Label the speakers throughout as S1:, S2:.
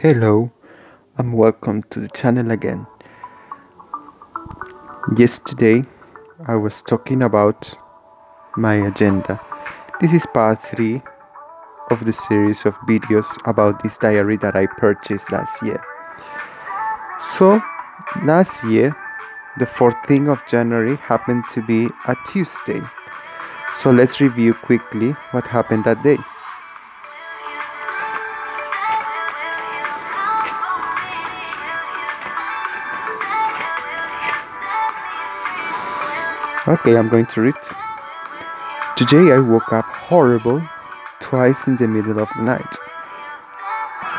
S1: Hello and welcome to the channel again. Yesterday I was talking about my agenda. This is part 3 of the series of videos about this diary that I purchased last year. So last year the 14th of January happened to be a Tuesday. So let's review quickly what happened that day. Okay, I'm going to read. Today I woke up horrible twice in the middle of the night.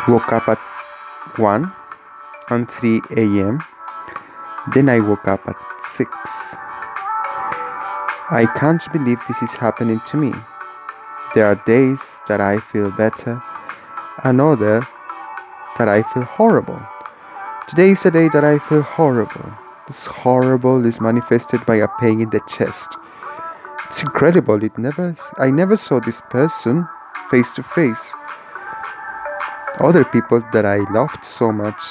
S1: Woke up at 1 and 3 a.m. Then I woke up at 6. I can't believe this is happening to me. There are days that I feel better and others that I feel horrible. Today is a day that I feel horrible. This horrible is manifested by a pain in the chest. It's incredible. I never saw this person face to face. Other people that I loved so much,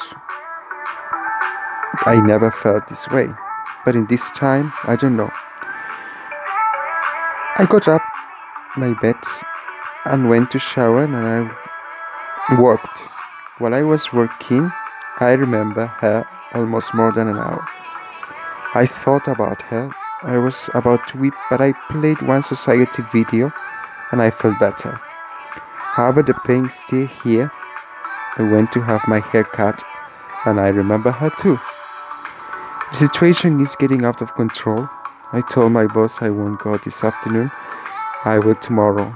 S1: I never felt this way. But in this time, I don't know. I got up my bed and went to shower and I worked. While I was working, I remember her almost more than an hour. I thought about her. I was about to weep, but I played one society video and I felt better. However, the pain is still here. I went to have my hair cut and I remember her too. The situation is getting out of control. I told my boss I won't go this afternoon. I will tomorrow.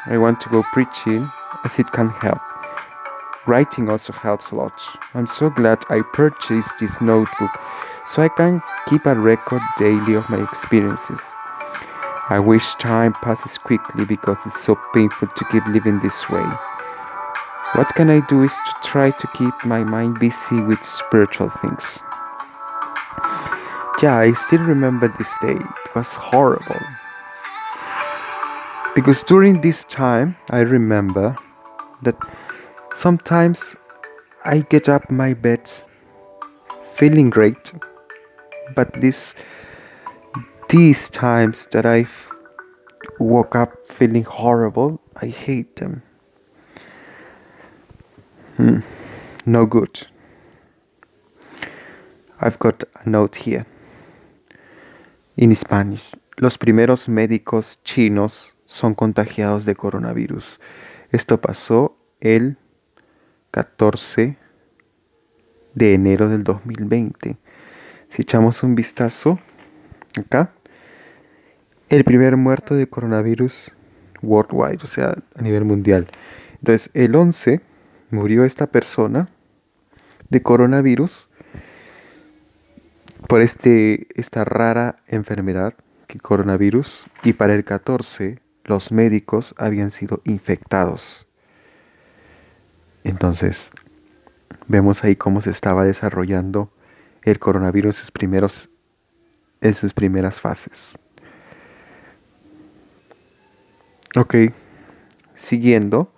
S1: I want to go preaching as it can help. Writing also helps a lot. I'm so glad I purchased this notebook so I can keep a record daily of my experiences. I wish time passes quickly because it's so painful to keep living this way. What can I do is to try to keep my mind busy with spiritual things. Yeah, I still remember this day. It was horrible. Because during this time, I remember that sometimes I get up my bed feeling great, but these times that I woke up feeling horrible, I hate them. No good. I've got a note here in Spanish. Los primeros médicos chinos son contagiados de coronavirus. Esto pasó el 14 de enero del 2020. Si echamos un vistazo acá, el primer muerto de coronavirus worldwide, o sea, a nivel mundial. Entonces, el 11 murió esta persona de coronavirus por esta rara enfermedad, el coronavirus, y para el 14 los médicos habían sido infectados. Entonces, vemos ahí cómo se estaba desarrollando el coronavirus en sus primeras fases. Ok, siguiendo,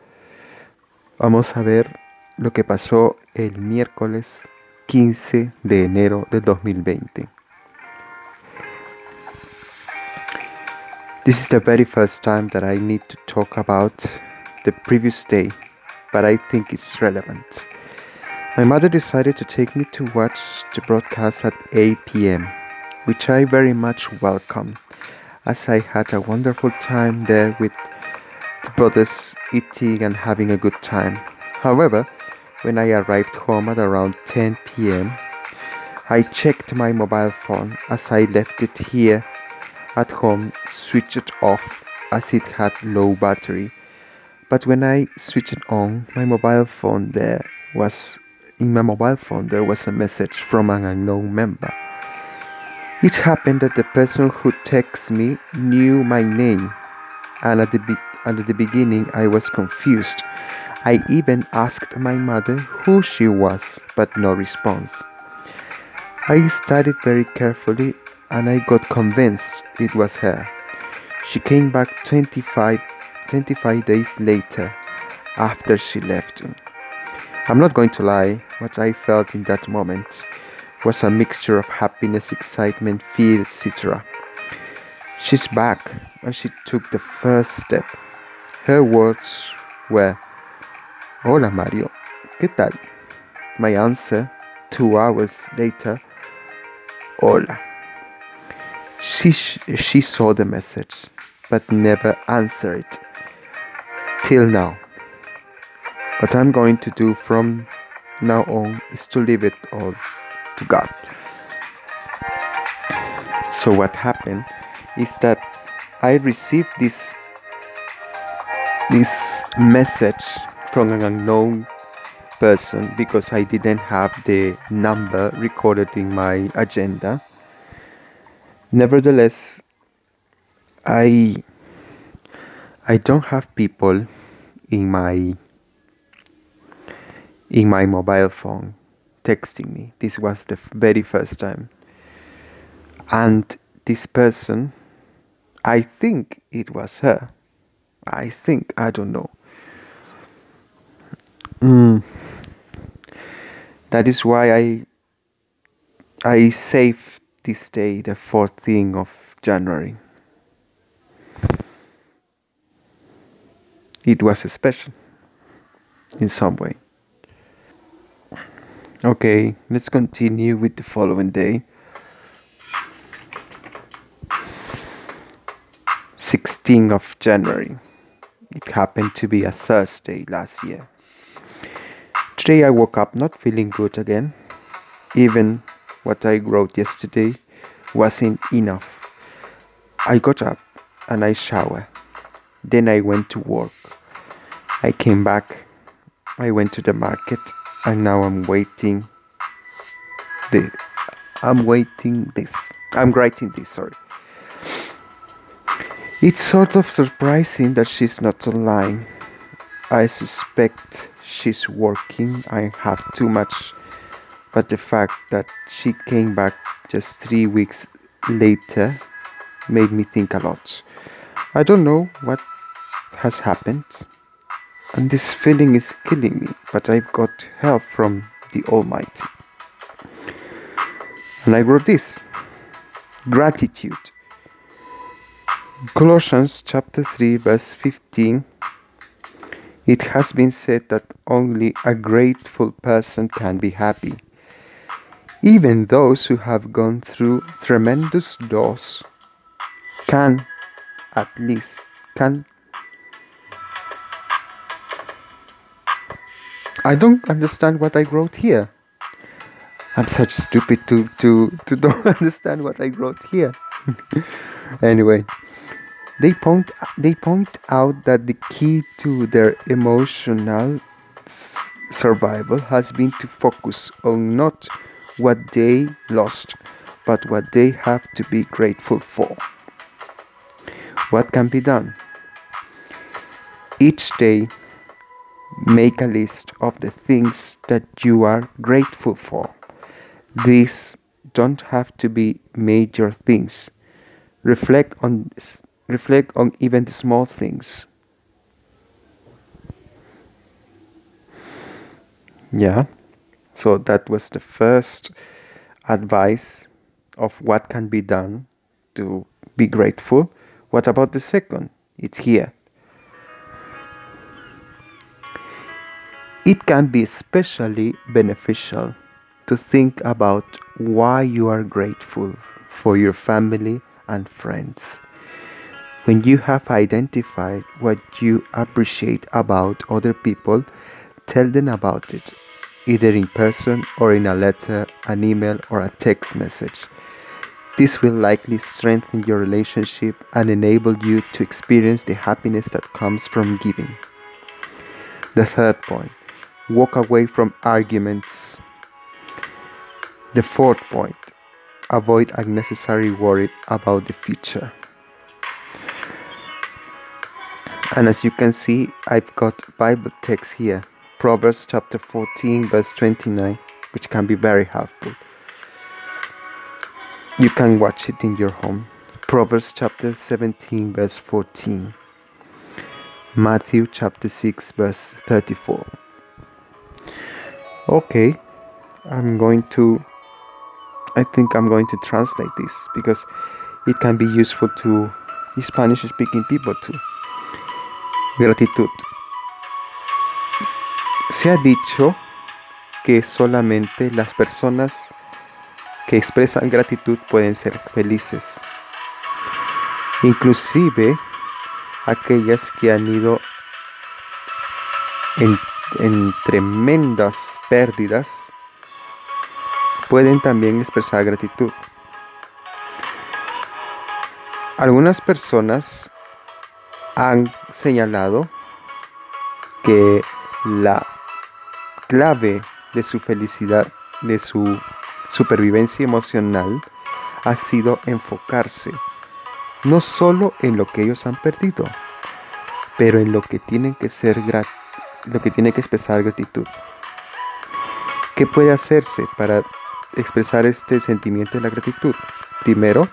S1: vamos a ver lo que pasó el miércoles 15 de enero del 2020. This is the very first time that I need to talk about the previous day, but I think it's relevant. My mother decided to take me to watch the broadcast at 8 p.m., which I very much welcome, as I had a wonderful time there with the brothers eating and having a good time. However, when I arrived home at around 10 p.m., I checked my mobile phone as I left it here at home, switched it off as it had low battery. But when I switched it on, in my mobile phone there was a message from an unknown member. It happened that the person who texted me knew my name, and at the beginning I was confused. I even asked my mother who she was, but no response. I studied very carefully and I got convinced it was her. She came back 25 days later after she left. I'm not going to lie, what I felt in that moment was a mixture of happiness, excitement, fear, etc. She's back, and she took the first step. Her words were, "Hola Mario, ¿qué tal?" My answer, 2 hours later, "Hola." She saw the message, but never answered it. Till now. What I'm going to do from now on is to leave it all to God. So what happened is that I received this message from an unknown person because I didn't have the number recorded in my agenda. Nevertheless, I don't have people in my mobile phone texting me. This was the very first time. And this person, I think it was her. I don't know. That is why I saved this day, the 14th of January. It was special in some way. Okay, let's continue with the following day. 16th of January. It happened to be a Thursday last year. Today I woke up not feeling good again. Even what I wrote yesterday wasn't enough. I got up and I showered. Then I went to work. I came back. I went to the market and now I'm writing this, sorry. It's sort of surprising that she's not online. I suspect she's working. I have too much. But the fact that she came back just 3 weeks later made me think a lot. I don't know what has happened. And this feeling is killing me. But I've got help from the Almighty. And I wrote this. Gratitude. Colossians chapter 3 verse 15. It has been said that only a grateful person can be happy. Even those who have gone through tremendous loss can. I don't understand what I wrote here. I'm such stupid to don't understand what I wrote here. Anyway, they point out that the key to their emotional survival has been to focus on not what they lost, but what they have to be grateful for. What can be done? Each day, make a list of the things that you are grateful for. These don't have to be major things. Reflect on even the small things. Yeah. So that was the first advice of what can be done to be grateful. What about the second? It's here. It can be especially beneficial to think about why you are grateful for your family and friends. When you have identified what you appreciate about other people, tell them about it, either in person or in a letter, an email, or a text message. This will likely strengthen your relationship and enable you to experience the happiness that comes from giving. The third point, walk away from arguments. The fourth point, avoid unnecessary worry about the future. And as you can see, I've got Bible text here. Proverbs chapter 14 verse 29, which can be very helpful. You can watch it in your home. Proverbs chapter 17 verse 14. Matthew chapter 6 verse 34. Okay, I think I'm going to translate this because it can be useful to Spanish speaking people too. Gratitud. Se ha dicho que solamente las personas que expresan gratitud pueden ser felices. Inclusive aquellas que han ido en tremendas pérdidas pueden también expresar gratitud. Algunas personas han señalado que la clave de su felicidad, de su supervivencia emocional, ha sido enfocarse no solo en lo que ellos han perdido, pero en lo que tienen que expresar gratitud. ¿Qué puede hacerse para expresar este sentimiento de la gratitud? Primero,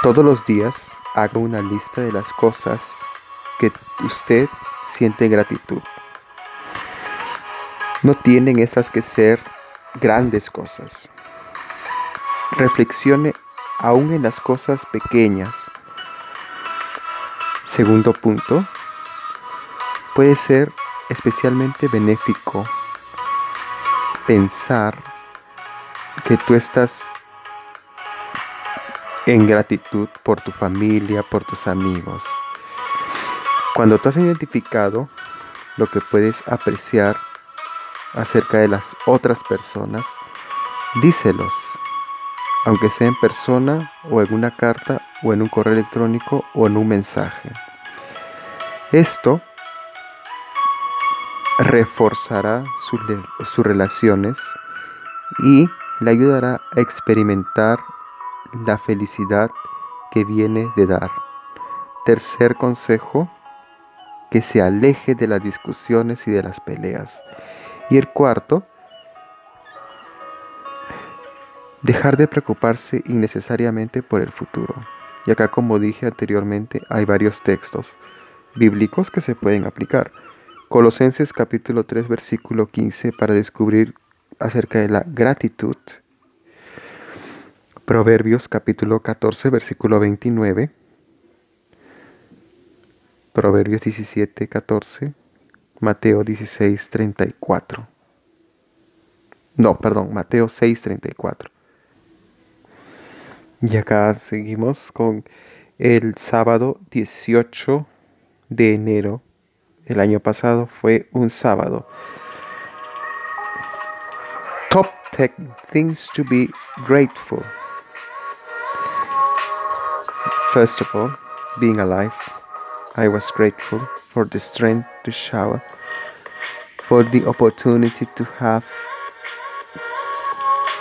S1: todos los días haga una lista de las cosas que usted siente gratitud. No tienen esas que ser grandes cosas. Reflexione aún en las cosas pequeñas. Segundo punto, puede ser especialmente benéfico pensar que tú estás en gratitud por tu familia, por tus amigos. Cuando tú has identificado lo que puedes apreciar acerca de las otras personas, díselos, aunque sea en persona o en una carta o en un correo electrónico o en un mensaje. Esto reforzará sus relaciones y le ayudará a experimentar la felicidad que viene de dar. Tercer consejo, que se aleje de las discusiones y de las peleas. Y el cuarto, dejar de preocuparse innecesariamente por el futuro. Y acá, como dije anteriormente, hay varios textos bíblicos que se pueden aplicar. Colosenses capítulo 3 versículo 15 para descubrir acerca de la gratitud. Proverbios capítulo 14 versículo 29. Proverbios 17, 14. Mateo 16, 34. Mateo 6, 34. Y acá seguimos con el sábado 18 de enero. El año pasado fue un sábado. Top 10 things to be grateful. First of all, being alive. I was grateful for the strength to shower, for the opportunity to have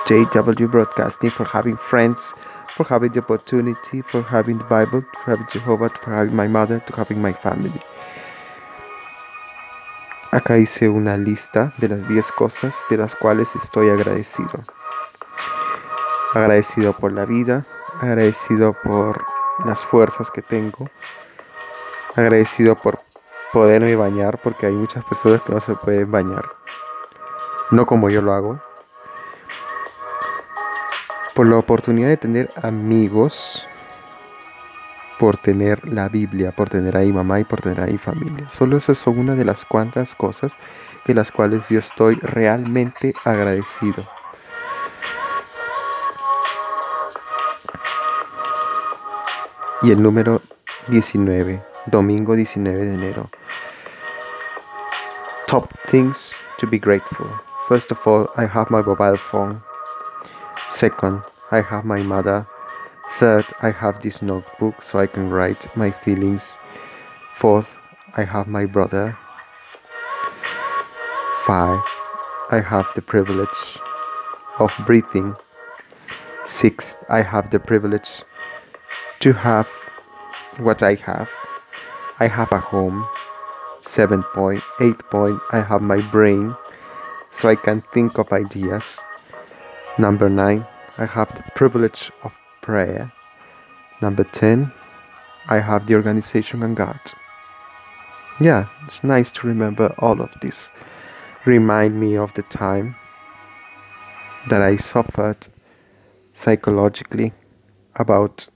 S1: JW Broadcasting, for having friends, for having the opportunity, for having the Bible, for having Jehovah, for having my mother, to having my family. Acá hice una lista de las 10 cosas de las cuales estoy agradecido. Agradecido por la vida, agradecido por las fuerzas que tengo, agradecido por poderme bañar, porque hay muchas personas que no se pueden bañar, no como yo lo hago. Por la oportunidad de tener amigos, por tener la Biblia, por tener a mi mamá y por tener a mi familia. Solo esas son una de las cuantas cosas de las cuales yo estoy realmente agradecido. Y el número 19, domingo 19 de enero. Top things to be grateful. First of all, I have my mobile phone. Second, I have my mother. Third, I have this notebook so I can write my feelings. Fourth, I have my brother. 5, I have the privilege of breathing. 6, I have the privilege to have what I have. I have a home. 7 point, 8 point, I have my brain so I can think of ideas. Number 9, I have the privilege of prayer. Number 10, I have the organization and God. Yeah, it's nice to remember all of this. remind me of the time that I suffered psychologically about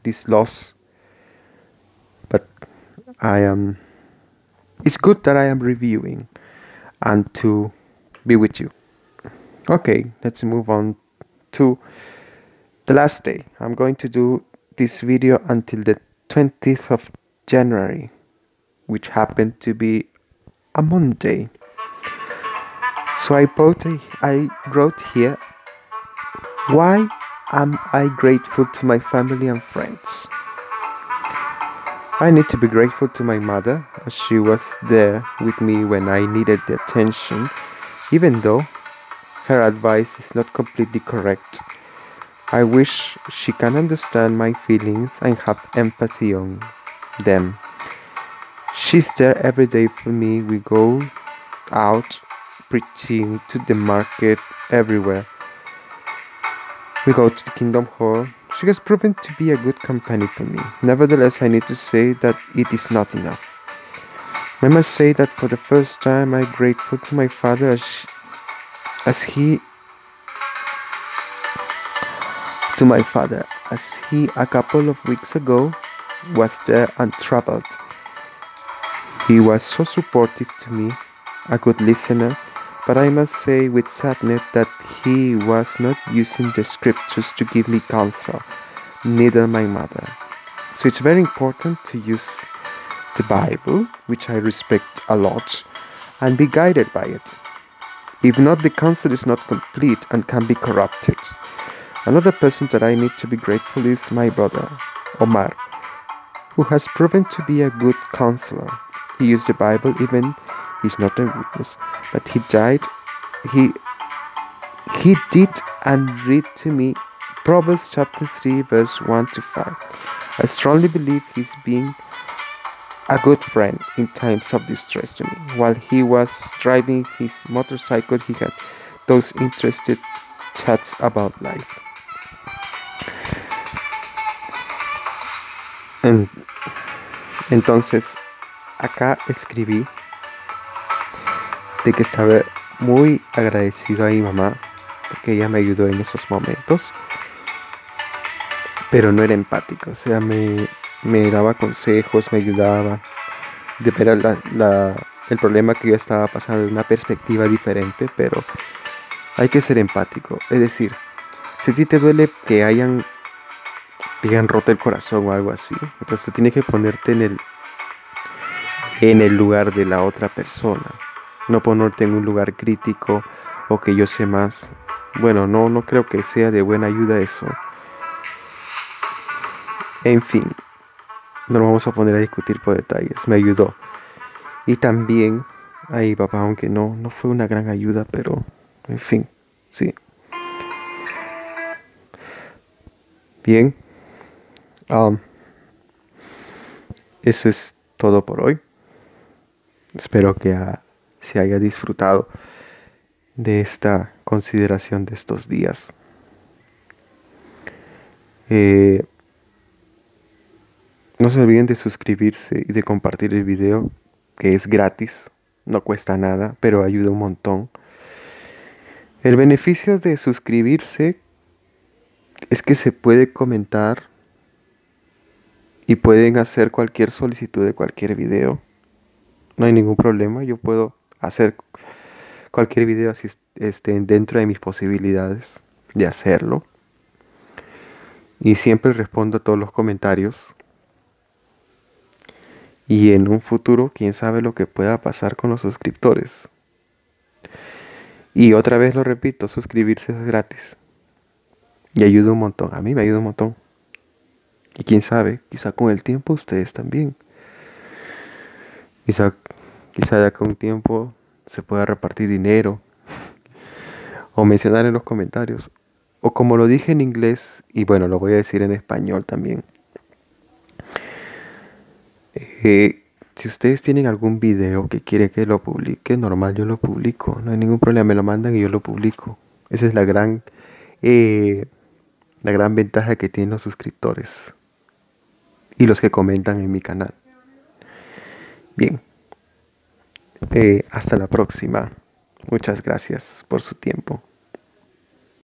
S1: this loss. But it's good that I am reviewing and to be with you. Okay, let's move on to the last day. I'm going to do this video until the 20th of January, which happened to be a Monday. So I wrote here, why am I grateful to my family and friends? I need to be grateful to my mother, as she was there with me when I needed the attention, even though her advice is not completely correct. I wish she can understand my feelings and have empathy on them. She's there every day for me. We go out preaching to the market, everywhere. We go to the Kingdom Hall. She has proven to be a good company for me. Nevertheless, I need to say that it is not enough. I must say that for the first time I'm grateful to my father as he a couple of weeks ago was there and traveled. He was so supportive to me, a good listener, but I must say with sadness that he was not using the scriptures to give me counsel, neither my mother. So it's very important to use the Bible, which I respect a lot, and be guided by it. If not, the counsel is not complete and can be corrupted. Another person that I need to be grateful is my brother, Omar, who has proven to be a good counselor. He used the Bible, even he's not a witness, but he did and read to me Proverbs chapter 3 verse 1 to 5. I strongly believe he's being a good friend in times of distress to me. While he was driving his motorcycle, he had those interested chats about life. Entonces, acá escribí de que estaba muy agradecido a mi mamá porque ella me ayudó en esos momentos, pero no era empático, o sea, me daba consejos, me ayudaba de ver el problema que yo estaba pasando de una perspectiva diferente, pero hay que ser empático. Es decir, si a ti te duele que te hayan roto el corazón o algo así, entonces tienes que ponerte en el lugar de la otra persona, no ponerte en un lugar crítico o que yo sé más. Bueno, no creo que sea de buena ayuda eso. En fin, no nos vamos a poner a discutir por detalles. Me ayudó. Y también a mi papá, aunque no fue una gran ayuda, pero en fin, sí. Bien. Eso es todo por hoy. Espero que se haya disfrutado de esta consideración de estos días. No se olviden de suscribirse y de compartir el video, que es gratis, no cuesta nada, pero ayuda un montón. El beneficio de suscribirse es que se puede comentar y pueden hacer cualquier solicitud de cualquier video. No hay ningún problema, yo puedo hacer cualquier video si estén dentro de mis posibilidades de hacerlo. Y siempre respondo a todos los comentarios. Y en un futuro, quién sabe lo que pueda pasar con los suscriptores. Y otra vez lo repito, suscribirse es gratis. Y ayuda un montón, a mí me ayuda un montón. Y quién sabe, quizá con el tiempo ustedes también. Quizá ya con un tiempo se pueda repartir dinero. O mencionar en los comentarios. O como lo dije en inglés, y bueno, lo voy a decir en español también. Si ustedes tienen algún video que quieren que lo publique, normal, yo lo publico. No hay ningún problema, me lo mandan y yo lo publico. Esa es la gran ventaja que tienen los suscriptores. Y los que comentan en mi canal. Bien. Hasta la próxima. Muchas gracias por su tiempo.